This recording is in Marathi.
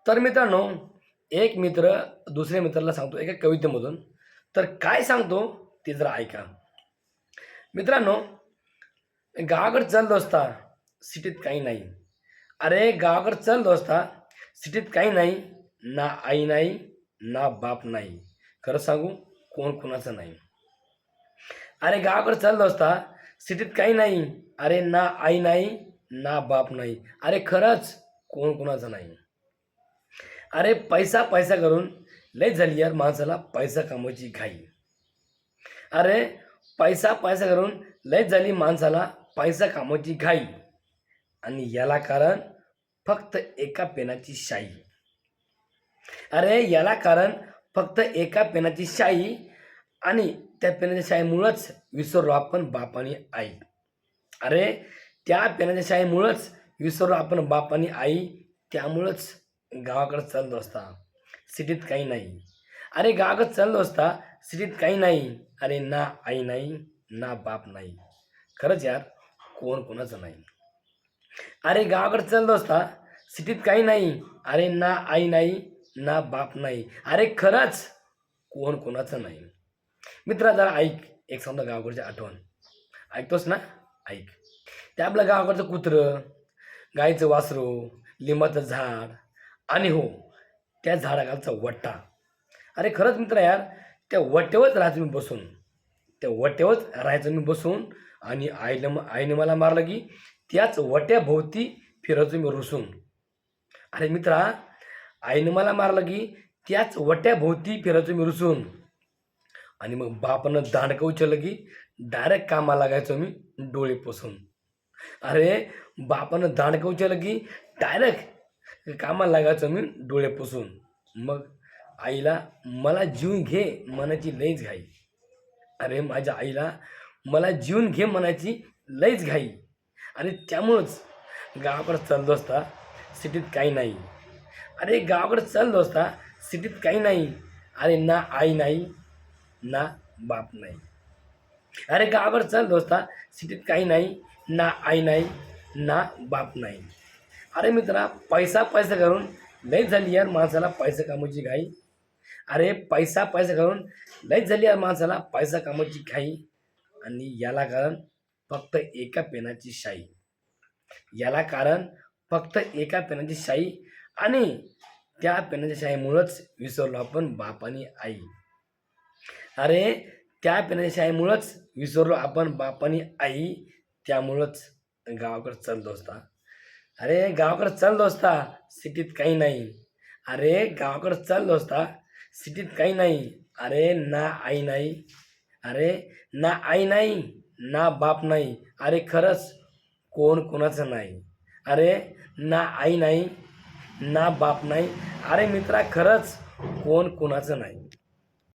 तर मित्रांनो, एक मित्र दुसऱ्या मित्राला सांगतो एका कवितेमधून. तर काय सांगतो ते जरा ऐका. मित्रांनो, गावाकडे चल दोस्ता, सिटीत काही नाही. अरे गावाकडे चल दोस्ता, सिटीत काही नाही. ना आई नाही, ना बाप नाही. खरं सांगू, कोण कुणाचं नाही. अरे गावाकडे चल दोस्ता, सिटीत काही नाही. अरे ना आई नाही, ना बाप नाही. अरे खरंच कोण कुणाचं नाही. अरे पैसा पैसा करून लय झाली यार माणसाला पैसा कमवायची घाई. अरे पैसा पैसा करून लय झाली माणसाला पैसा कमवायची घाई. आणि याला कारण फक्त एका पेनाची शाई. अरे याला कारण फक्त एका पेनाची शाई. आणि त्या पेनाच्या शाईमुळंच विसरलो आपण बाप आणि आई. अरे त्या पेनाच्या शाईमुळंच विसरलो आपण बाप आणि आई. त्यामुळंच गावाकडे चल दोस्ता, सिटीत काही नाही. अरे गावाकडे चल दोस्ता, सिटीत काही नाही. अरे ना आई नाही, ना बाप नाही. खरंच यार, कोण कोणाचं नाही. अरे गावाकडे चल दोस्ता, सिटीत काही नाही. अरे ना आई नाही, ना बाप नाही. अरे खरंच कोण कोणाचं नाही. मित्रा जरा ऐक, एक समजा गावाकडची आठवण. ऐकतोस ना? ऐक. ते आपलं गावाकडचं कुत्रं, गाईचं वासरू, लिंबाचं झाड आणि हो, त्या झाडाखालचा वट्टा. अरे खरंच मित्र यार, त्या वट्यावरच राहायचं मी बसून. त्या वट्यावरच राहायचं मी बसून. आणि आईने मला मारलं की त्याच वट्याभोवती फिरायचो मी रुसून. अरे मित्रा, आईने मला मारलं की त्याच वट्याभोवती फिरायचो मी रुसून. आणि मग बापानं दांडकं उचललं की डायरेक्ट कामाला लागायचो मी डोळे पुसून. अरे बापानं दांडकं उचललं की डायरेक्ट कामाला लागायचो मी डोळे पुसून. मग आईला मला जीवन घे म्हणायची लईच घाई. अरे माझ्या आईला मला जीवन घे म्हणायची लईच घाई. आणि त्यामुळंच गावाकडे चल दोस्ता, सिटीत काही नाही. अरे गावाकडे चल दोस्ता, सिटीत काही नाही. अरे ना आई नाही, ना बाप नाही. अरे गावाकडे चल दोस्ता, सिटीत काही नाही. ना आई नाही, ना बाप नाही. अरे मित्रा, पैसा पैसा करून लय झाली यार माणसाला पैसा कामाची घाई. अरे पैसा पैसा करून लय झाली यार माणसाला पैसा कामाची घाई. आणि याला कारण फक्त एका पेनाची शाई. याला कारण फक्त एका पेनाची शाई. आणि त्या पेनाच्या शाईमुळंच विसरलो आपण बाप आणि आई. अरे त्या पेनाच्या शाईमुळंच विसरलो आपण बाप आणि आई. त्यामुळंच गावाकडे चल दोस्ता. अरे गावाकडे चल दोस्ता, सिटीत काही नाही. अरे गावाकडे चल दोस्ता, सिटीत काही नाही. अरे ना आई नाही. अरे ना आई नाही, ना बाप नाही. अरे खरंच कोण कोणाचं नाही. अरे ना आई नाही, ना बाप नाही. अरे मित्रा, खरंच कोण कोणाचं नाही.